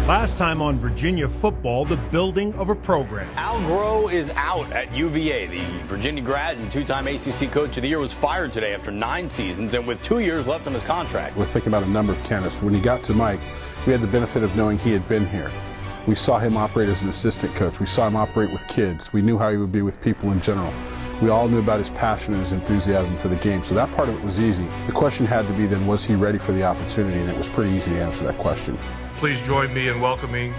Last time on Virginia football, the building of a program. Al Groh is out at UVA. The Virginia grad and two-time ACC Coach of the Year was fired today after 9 seasons and with 2 years left on his contract. We're thinking about a number of candidates. When he got to Mike, we had the benefit of knowing he had been here. We saw him operate as an assistant coach. We saw him operate with kids. We knew how he would be with people in general. We all knew about his passion and his enthusiasm for the game, so that part of it was easy. The question had to be then, was he ready for the opportunity? And it was pretty easy to answer that question. Please join me in welcoming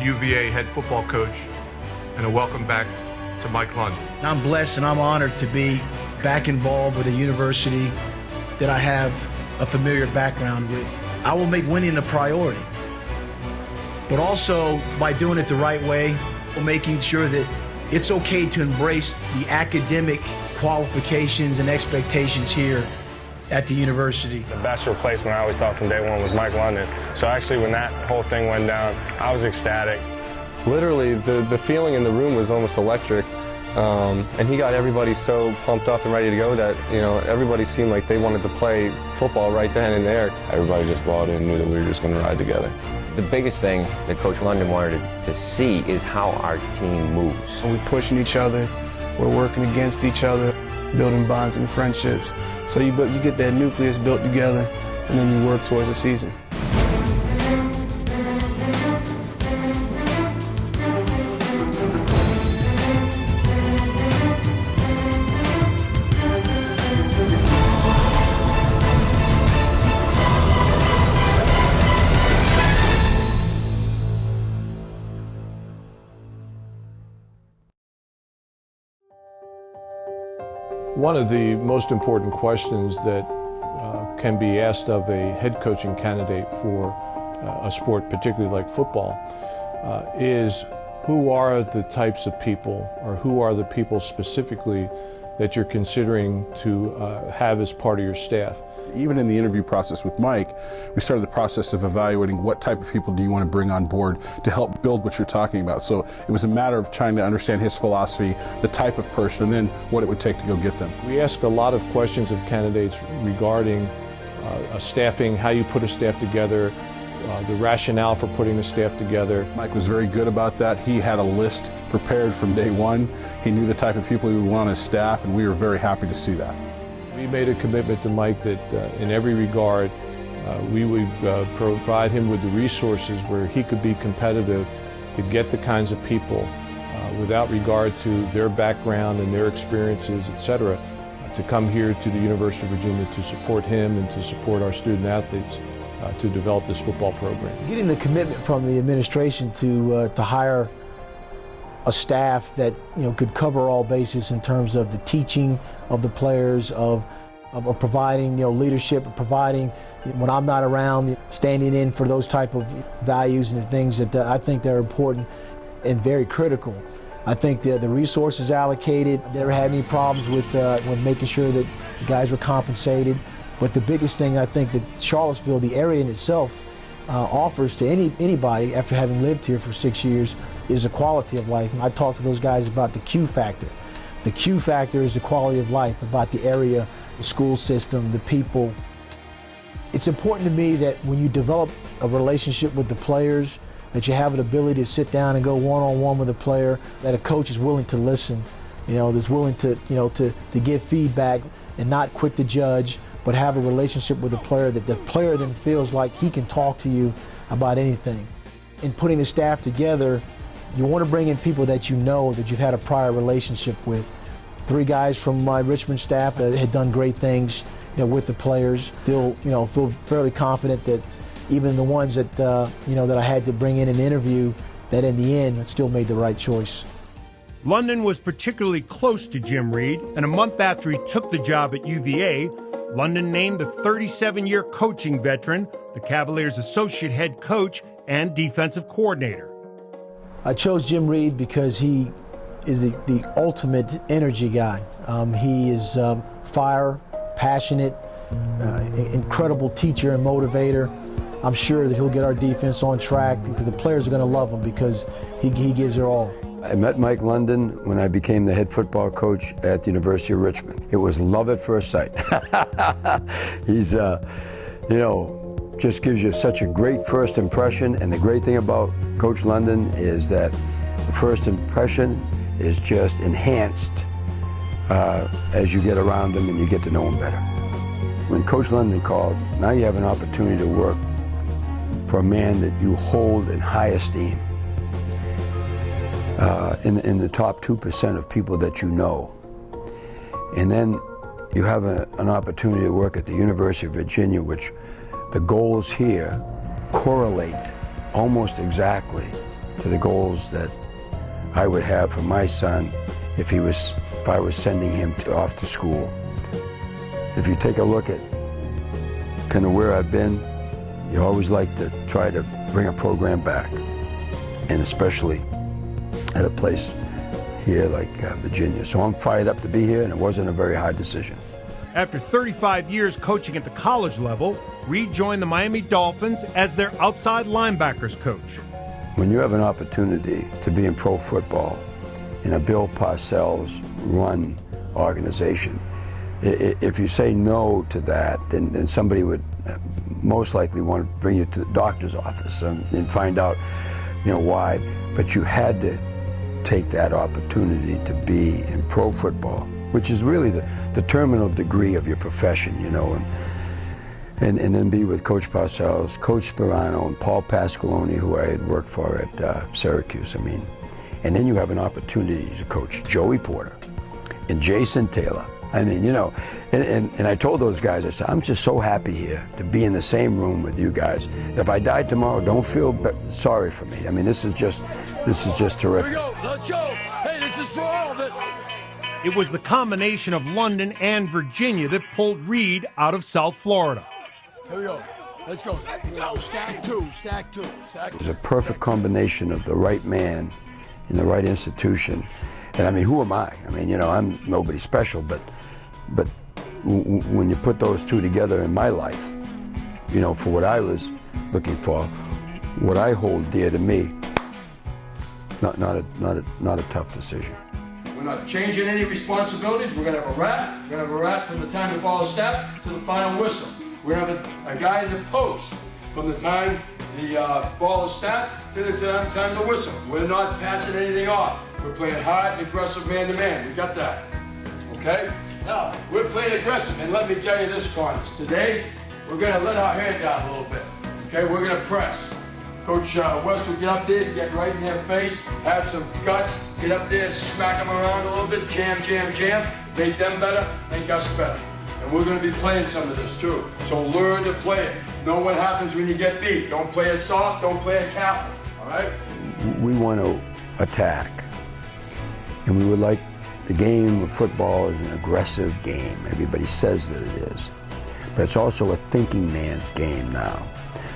UVA head football coach and a welcome back to Mike London. I'm blessed and I'm honored to be back involved with a university that I have a familiar background with. I will make winning a priority, but also by doing it the right way, making sure that it's okay to embrace the academic qualifications and expectations here at the university. The best replacement, I always thought from day one, was Mike London. So actually when that whole thing went down, I was ecstatic. Literally, the feeling in the room was almost electric. And he got everybody so pumped up and ready to go that, you know, everybody seemed like they wanted to play football right then and there. Everybody just bought in and knew that we were just going to ride together. The biggest thing that Coach London wanted to see is how our team moves. We're pushing each other, we're working against each other, building bonds and friendships. So you get that nucleus built together, and then you work towards the season. One of the most important questions that can be asked of a head coaching candidate for a sport, particularly like football, is who are the types of people, or who are the people specifically that you're considering to have as part of your staff? Even in the interview process with Mike, we started the process of evaluating what type of people do you want to bring on board to help build what you're talking about. So it was a matter of trying to understand his philosophy, the type of person, and then what it would take to go get them. We ask a lot of questions of candidates regarding staffing, how you put a staff together, the rationale for putting a staff together. Mike was very good about that. He had a list prepared from day one. He knew the type of people he would want on his staff, and we were very happy to see that. We made a commitment to Mike that in every regard we would provide him with the resources where he could be competitive to get the kinds of people without regard to their background and their experiences, etc., to come here to the University of Virginia to support him and to support our student athletes to develop this football program. Getting the commitment from the administration to hire a staff that could cover all bases in terms of the teaching of the players, of providing leadership, of providing when I'm not around, standing in for those type of values and the things that I think they're important and very critical. I think the resources allocated, never had any problems with making sure that the guys were compensated. But the biggest thing I think that Charlottesville, the area in itself, offers to anybody after having lived here for 6 years is a quality of life. And I talk to those guys about the Q factor. The Q factor is the quality of life, about the area, the school system, the people. It's important to me that when you develop a relationship with the players, that you have an ability to sit down and go one-on-one with a player, that a coach is willing to listen, that's willing to give feedback and not quick to judge, but have a relationship with the player that the player then feels like he can talk to you about anything. In putting the staff together, you want to bring in people that that you've had a prior relationship with. 3 guys from my Richmond staff that had done great things with the players. Feel fairly confident that even the ones that that I had to bring in an interview, that in the end I still made the right choice. London was particularly close to Jim Reed, and a month after he took the job at UVA, London named the 37-year coaching veteran the Cavaliers' associate head coach and defensive coordinator. I chose Jim Reed because he is the ultimate energy guy. He is fire, passionate, incredible teacher and motivator. I'm sure that he'll get our defense on track. The players are going to love him because he gives it all. I met Mike London when I became the head football coach at the University of Richmond. It was love at first sight. He's, just gives you such a great first impression. And the great thing about Coach London is that the first impression is just enhanced as you get around him and you get to know him better. When Coach London called, now you have an opportunity to work for a man that you hold in high esteem, in the top 2% of people that you know. And then you have an opportunity to work at the University of Virginia, which the goals here correlate almost exactly to the goals that I would have for my son if I was sending him off to school. If you take a look at kind of where I've been, you always like to try to bring a program back, and especially at a place here like Virginia. So I'm fired up to be here, and it wasn't a very hard decision. After 35 years coaching at the college level, Reid joined the Miami Dolphins as their outside linebackers coach. When you have an opportunity to be in pro football in a Bill Parcells run organization, if you say no to that, then somebody would most likely want to bring you to the doctor's office and find out, why. But you had to take that opportunity to be in pro football, which is really the terminal degree of your profession, and then be with Coach Parcells, Coach Sperano, and Paul Pasqualoni, who I had worked for at Syracuse. And then you have an opportunity to coach Joey Porter and Jason Taylor. And I told those guys, I said, I'm just so happy here to be in the same room with you guys. If I died tomorrow, don't feel sorry for me. This is just terrific. Here we go. Let's go. Hey, this is for all of it. It was the combination of London and Virginia that pulled Reid out of South Florida. Here we go. Let's go. Go. Stack two. Stack two. Stack two. It was a perfect combination of the right man in the right institution. And who am I? I'm nobody special, but when you put those two together in my life, for what I was looking for, what I hold dear to me, not a tough decision. We're not changing any responsibilities. We're going to have a rat. We're going to have a rat from the time the ball is snapped to the final whistle. We're going to have a guy in the post from the time the ball is snapped to the time of the whistle. We're not passing anything off. We're playing hard and aggressive man-to-man. We got that. Okay? Now, we're playing aggressive, and let me tell you this, Connors. Today, we're going to let our hair down a little bit. Okay? We're going to press. Coach West will get up there, get right in their face, have some guts, get up there, smack them around a little bit, jam, jam, jam, make them better, make us better. And we're going to be playing some of this too. So learn to play it. Know what happens when you get beat. Don't play it soft, don't play it careful, all right? We want to attack. And we would like the game of football is an aggressive game. Everybody says that it is. But it's also a thinking man's game now.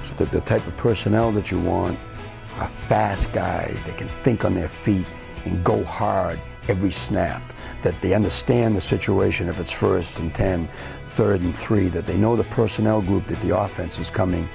So that the type of personnel that you want are fast guys that can think on their feet and go hard every snap, that they understand the situation if it's 1st and 10, 3rd and 3, that they know the personnel group that the offense is coming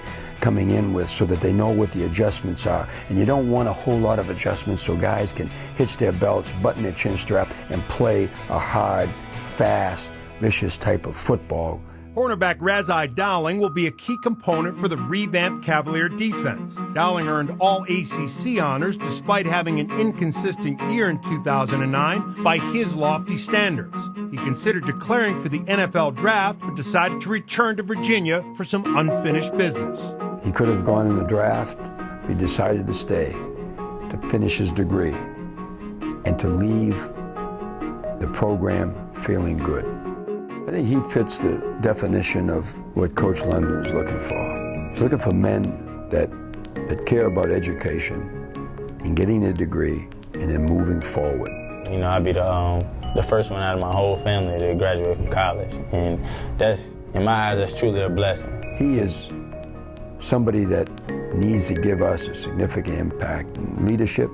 in with, so that they know what the adjustments are. And you don't want a whole lot of adjustments so guys can hitch their belts, button their chin strap, and play a hard, fast, vicious type of football. Cornerback Razai Dowling will be a key component for the revamped Cavalier defense. Dowling earned all ACC honors despite having an inconsistent year in 2009 by his lofty standards. He considered declaring for the NFL draft, but decided to return to Virginia for some unfinished business. He could have gone in the draft. He decided to stay, to finish his degree, and to leave the program feeling good. I think he fits the definition of what Coach London is looking for. He's looking for men that care about education and getting a degree and then moving forward. I'd be the first one out of my whole family to graduate from college, and that's, in my eyes, that's truly a blessing. He is somebody that needs to give us a significant impact in leadership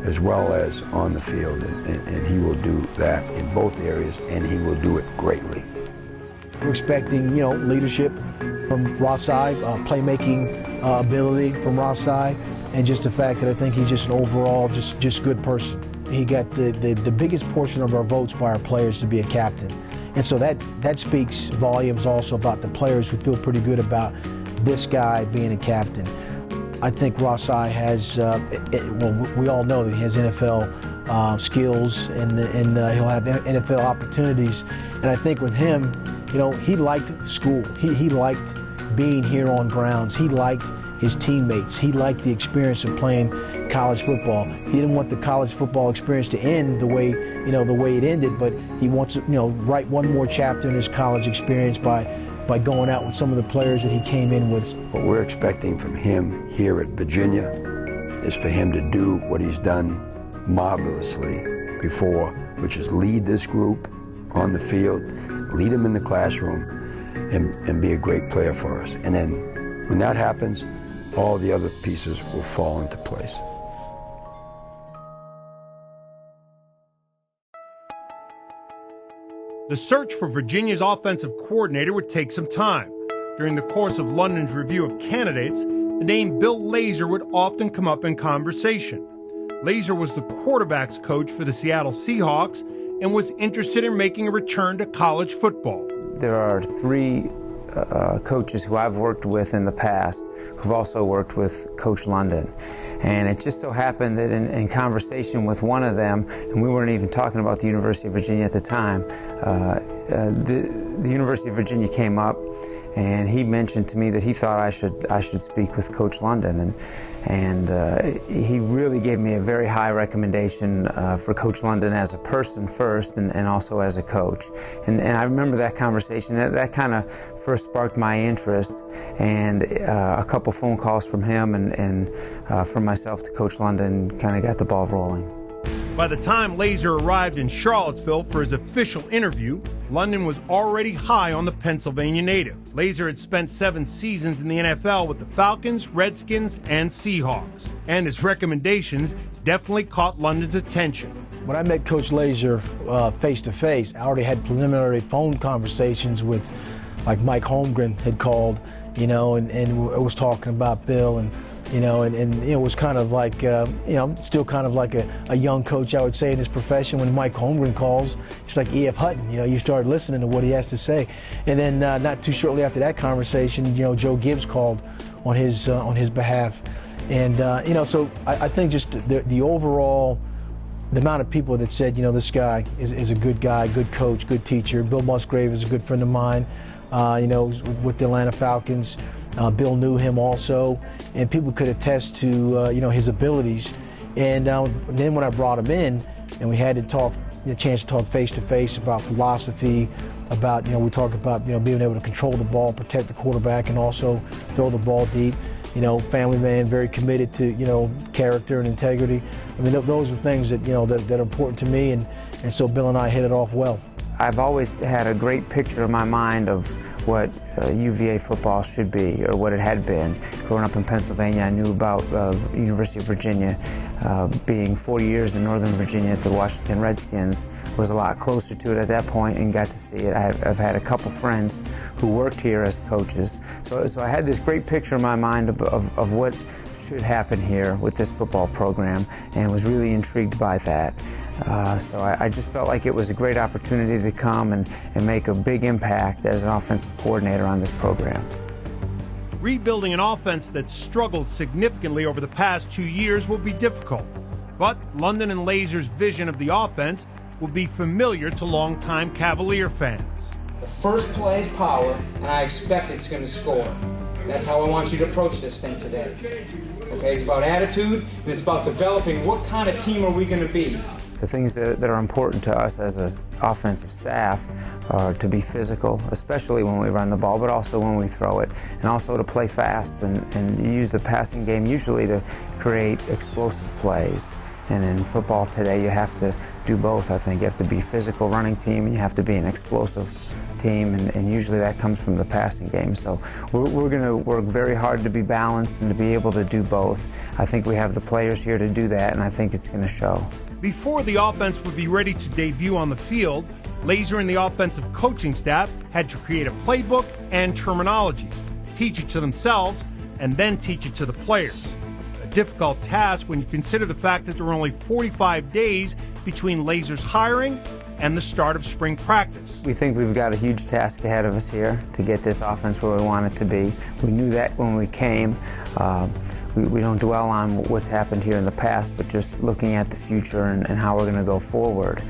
as well as on the field, and he will do that in both areas, and he will do it greatly. We're expecting, leadership from Ross side, playmaking ability from Ross side, and just the fact that I think he's just an overall just good person. He got the biggest portion of our votes by our players to be a captain, and so that speaks volumes also about the players. We feel pretty good about this guy being a captain. I think Rosai has, well, we all know that he has NFL skills and he'll have NFL opportunities. And I think with him, you know, he liked school. He liked being here on grounds. He liked his teammates. He liked the experience of playing college football. He didn't want the college football experience to end the way, you know, the way it ended, but he wants to, you know, write one more chapter in his college experience by going out with some of the players that he came in with. What we're expecting from him here at Virginia is for him to do what he's done marvelously before, which is lead this group on the field, lead them in the classroom, and be a great player for us. And then when that happens, all the other pieces will fall into place. The search for Virginia's offensive coordinator would take some time. During the course of London's review of candidates, the name Bill Lazor would often come up in conversation. Lazor was the quarterback's coach for the Seattle Seahawks and was interested in making a return to college football. There are three coaches who I've worked with in the past who've also worked with Coach London. And it just so happened that in conversation with one of them, and we weren't even talking about the University of Virginia at the time, the University of Virginia came up, and he mentioned to me that he thought I should speak with Coach London, and he really gave me a very high recommendation for Coach London as a person first, and also as a coach. And I remember that conversation. That kind of first sparked my interest, and a couple phone calls from him and from myself to Coach London kind of got the ball rolling. By the time Lazor arrived in Charlottesville for his official interview, London was already high on the Pennsylvania native. Lazor had spent 7 seasons in the NFL with the Falcons, Redskins, and Seahawks, and his recommendations definitely caught London's attention. When I met Coach Lazor face-to-face, I already had preliminary phone conversations with, like Mike Holmgren had called, you know, and was talking about Bill, and you know, and it was kind of like, you know, still kind of like a young coach, I would say, in his profession. When Mike Holmgren calls, it's like E.F. Hutton, you know, you start listening to what he has to say. And then not too shortly after that conversation, you know, Joe Gibbs called on his behalf. And, you know, so I think just the overall, the amount of people that said, you know, this guy is a good guy, good coach, good teacher. Bill Musgrave is a good friend of mine, you know, with the Atlanta Falcons. Bill knew him also, and people could attest to you know, his abilities. And then when I brought him in, and we had the chance to talk face to face about philosophy, about, you know, we talked about, you know, being able to control the ball, protect the quarterback, and also throw the ball deep. You know, family man, very committed to, you know, character and integrity. I mean, those are things that, you know, that are important to me, and so Bill and I hit it off well. I've always had a great picture in my mind of what UVA football should be, or what it had been. Growing up in Pennsylvania, I knew about University of Virginia. Being 40 years in Northern Virginia at the Washington Redskins, was a lot closer to it at that point and got to see it. I've had a couple friends who worked here as coaches. So I had this great picture in my mind of what should happen here with this football program, and was really intrigued by that. So I just felt like it was a great opportunity to come and make a big impact as an offensive coordinator on this program. Rebuilding an offense that struggled significantly over the past 2 years will be difficult, but London and Lazor's vision of the offense will be familiar to longtime Cavalier fans. The first play is power, and I expect it's going to score. That's how I want you to approach this thing today. Okay, it's about attitude, and it's about developing what kind of team are we going to be. The things that are important to us as an offensive staff are to be physical, especially when we run the ball, but also when we throw it, and also to play fast and use the passing game usually to create explosive plays. And in football today, you have to do both, I think. You have to be a physical running team, and you have to be an explosive team, and usually that comes from the passing game. So we're going to work very hard to be balanced and to be able to do both. I think we have the players here to do that, and I think it's going to show. Before the offense would be ready to debut on the field, Lazor and the offensive coaching staff had to create a playbook and terminology, teach it to themselves, and then teach it to the players. A difficult task when you consider the fact that there were only 45 days between Lazor's hiring and the start of spring practice. We think we've got a huge task ahead of us here to get this offense where we want it to be. We knew that when we came. We don't dwell on what's happened here in the past, but just looking at the future and how we're going to go forward.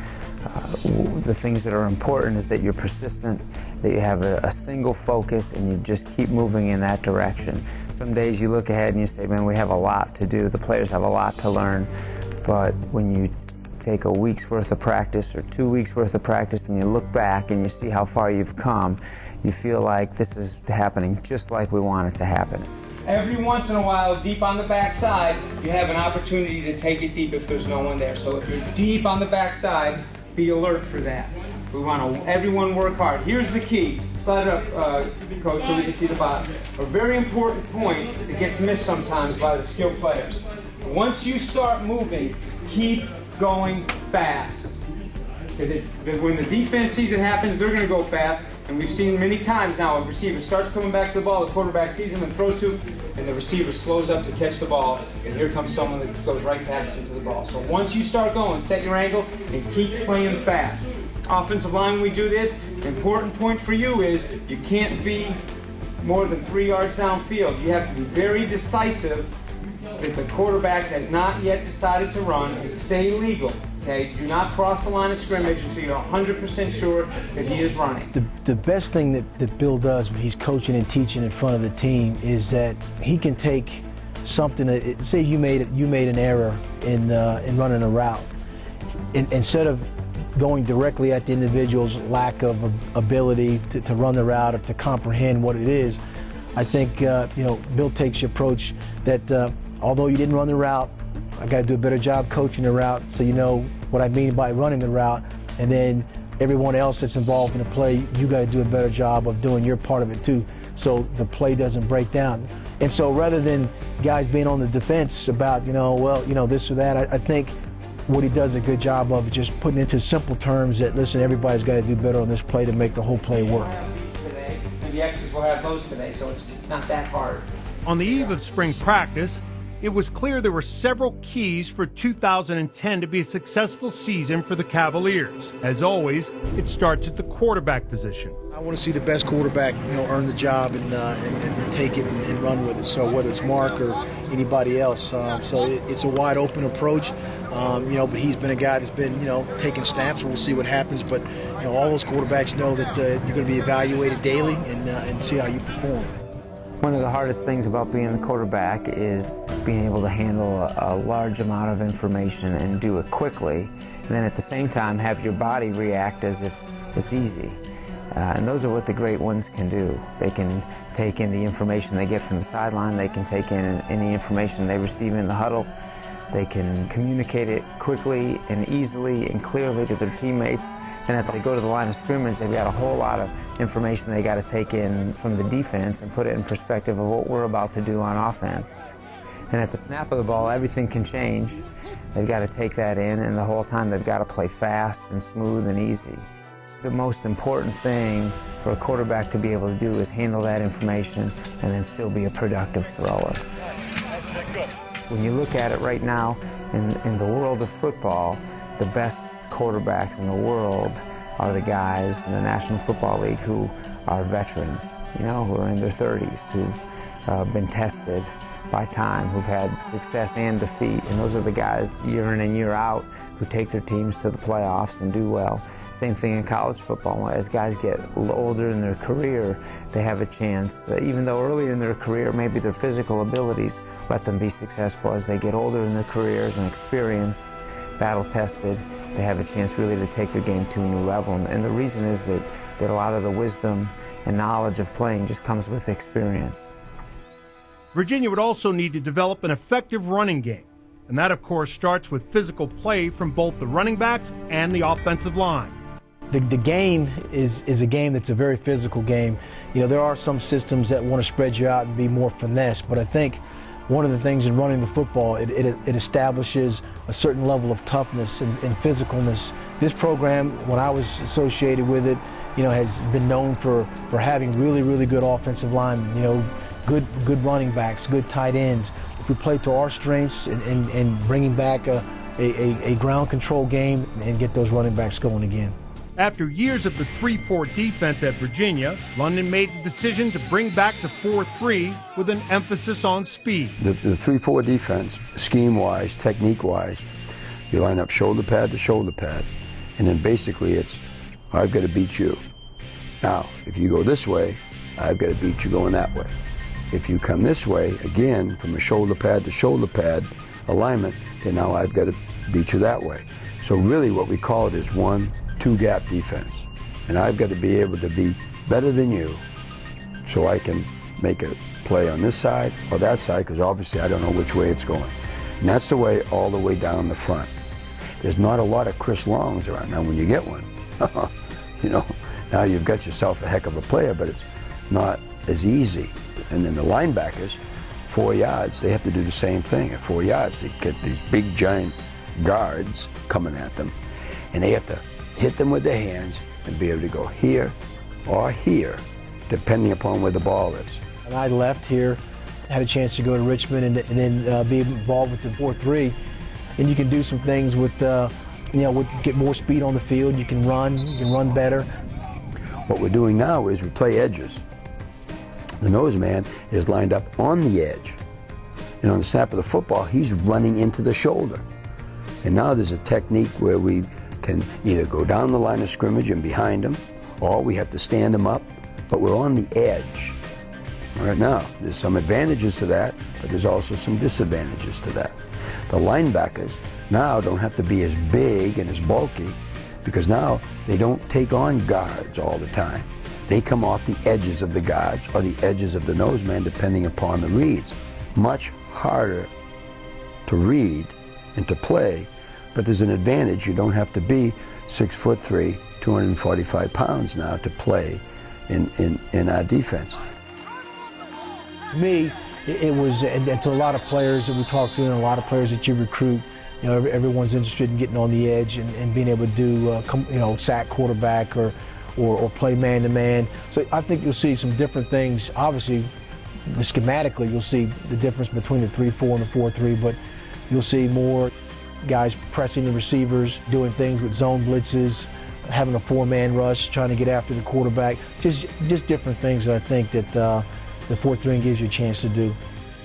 The things that are important is that you're persistent, that you have a single focus, and you just keep moving in that direction. Some days you look ahead and you say, man, we have a lot to do. The players have a lot to learn. But when you take a week's worth of practice or 2 weeks worth of practice and you look back and you see how far you've come, you feel like this is happening just like we want it to happen. Every once in a while, deep on the backside, you have an opportunity to take it deep if there's no one there. So if you're deep on the backside, be alert for that. We want everyone work hard. Here's the key. Slide it up, Coach, so we can see the bottom. A very important point that gets missed sometimes by the skilled players. Once you start moving, keep going fast. Because when the defense sees it happens, they're going to go fast. And we've seen many times now a receiver starts coming back to the ball, the quarterback sees him and throws to him, and the receiver slows up to catch the ball, and here comes someone that goes right past him to the ball. So once you start going, set your angle and keep playing fast. Offensive line, when we do this, the important point for you is you can't be more than 3 yards downfield. You have to be very decisive that the quarterback has not yet decided to run, and stay legal. Okay, do not cross the line of scrimmage until you're 100% sure that he is running. The best thing that Bill does when he's coaching and teaching in front of the team is that he can take something that, say you made an error in running a route, instead of going directly at the individual's lack of ability to run the route or to comprehend what it is. I think Bill takes the approach that although you didn't run the route, I got to do a better job coaching the route so you know what I mean by running the route, and then everyone else that's involved in the play, you got to do a better job of doing your part of it too, so the play doesn't break down. And so rather than guys being on the defense about, this or that, I think what he does a good job of is just putting into simple terms that, listen, everybody's got to do better on this play to make the whole play work. And the X's will have those today, so it's not that hard. On the eve of spring practice, it was clear there were several keys for 2010 to be a successful season for the Cavaliers. As always, it starts at the quarterback position. I want to see the best quarterback, earn the job and take it and run with it. So whether it's Mark or anybody else, it's a wide open approach. But he's been a guy that's been, taking snaps. We'll see what happens. But all those quarterbacks know that you're going to be evaluated daily and see how you perform. One of the hardest things about being the quarterback is being able to handle a large amount of information and do it quickly, and then at the same time have your body react as if it's easy. And those are what the great ones can do. They can take in the information they get from the sideline, they can take in any information they receive in the huddle, they can communicate it quickly and easily and clearly to their teammates. And as they go to the line of scrimmage, they've got a whole lot of information they got to take in from the defense and put it in perspective of what we're about to do on offense. And at the snap of the ball, everything can change. They've got to take that in, and the whole time they've got to play fast and smooth and easy. The most important thing for a quarterback to be able to do is handle that information and then still be a productive thrower. When you look at it right now, in the world of football, the best quarterbacks in the world are the guys in the National Football League who are veterans, who are in their 30s, who've been tested by time, who've had success and defeat. And those are the guys year in and year out who take their teams to the playoffs and do well. Same thing in college football. As guys get older in their career, they have a chance, even though earlier in their career, maybe their physical abilities let them be successful. As they get older in their careers and experienced, battle-tested, they have a chance really to take their game to a new level. And the reason is that a lot of the wisdom and knowledge of playing just comes with experience. Virginia would also need to develop an effective running game. And that, of course, starts with physical play from both the running backs and the offensive line. The game is a game that's a very physical game. There are some systems that want to spread you out and be more finesse, but I think one of the things in running the football, it establishes a certain level of toughness and physicalness. This program, when I was associated with it, has been known for having really, really good offensive linemen, good running backs, good tight ends. If we play to our strengths and bringing back a a ground control game and get those running backs going again. After years of the 3-4 defense at Virginia, London made the decision to bring back the 4-3 with an emphasis on speed. The 3-4 defense, scheme-wise, technique-wise, you line up shoulder pad to shoulder pad, and then basically it's, I've got to beat you. Now, if you go this way, I've got to beat you going that way. If you come this way, again, from a shoulder pad to shoulder pad alignment, then now I've got to beat you that way. So really what we call it is 1-2 gap defense. And I've got to be able to be better than you so I can make a play on this side or that side, because obviously I don't know which way it's going. And that's the way all the way down the front. There's not a lot of Chris Longs around. Now when you get one, you know, now you've got yourself a heck of a player, but it's not as easy. And then the linebackers, 4 yards, they have to do the same thing. At 4 yards, they get these big giant guards coming at them, and they have to hit them with their hands and be able to go here or here, depending upon where the ball is. And I left here, had a chance to go to Richmond and then be involved with the 4-3. And you can do some things with, get more speed on the field. You can run better. What we're doing now is we play edges. The nose man is lined up on the edge. And on the snap of the football, he's running into the shoulder. And now there's a technique where we can either go down the line of scrimmage and behind him, or we have to stand him up, but we're on the edge. All right, now, there's some advantages to that, but there's also some disadvantages to that. The linebackers now don't have to be as big and as bulky, because now they don't take on guards all the time. They come off the edges of the guards or the edges of the nose man, depending upon the reads. Much harder to read and to play, but there's an advantage. You don't have to be 6'3", 245 pounds now to play in our defense. Me, it was, and to a lot of players that we talk to and a lot of players that you recruit, you know, everyone's interested in getting on the edge and being able to do, sack quarterback or play man-to-man. So I think you'll see some different things. Obviously, schematically, you'll see the difference between the 3-4 and the 4-3, but you'll see more guys pressing the receivers, doing things with zone blitzes, having a 4-man rush, trying to get after the quarterback. Just different things that I think that the 4-3 gives you a chance to do.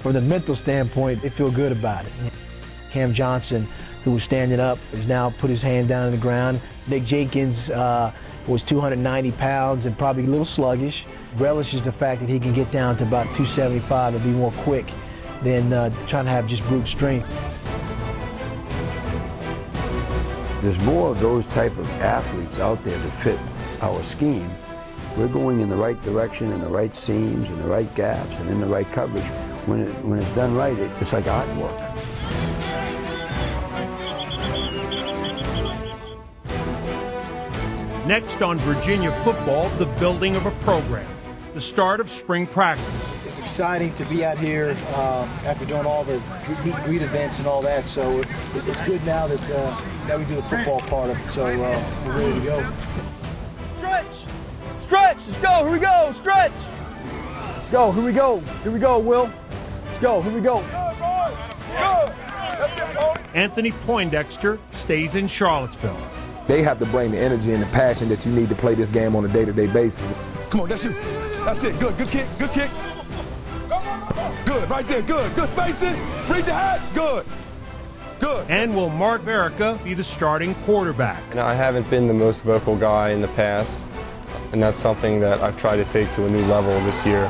From the mental standpoint, they feel good about it. Cam Johnson, who was standing up, has now put his hand down on the ground. Nick Jenkins was 290 pounds and probably a little sluggish. Relishes the fact that he can get down to about 275 and be more quick than trying to have just brute strength. There's more of those type of athletes out there to fit our scheme. We're going in the right direction, in the right seams, in the right gaps, and in the right coverage. When it's done right, it's like artwork. Next on Virginia football, the building of a program, the start of spring practice. It's exciting to be out here after doing all the meet and greet events and all that, so it's good now that we do the football part of it, so we're ready to go. Stretch, let's go, here we go, stretch. Go, here we go, Will. Let's go, here we go. Anthony Poindexter stays in Charlottesville. They have to bring the energy and the passion that you need to play this game on a day-to-day basis. Come on, that's you. That's it, good kick, good kick. Good, right there, good spacing. Read the hat, good. And will Mark Verica be the starting quarterback? You know, I haven't been the most vocal guy in the past, and that's something that I've tried to take to a new level this year.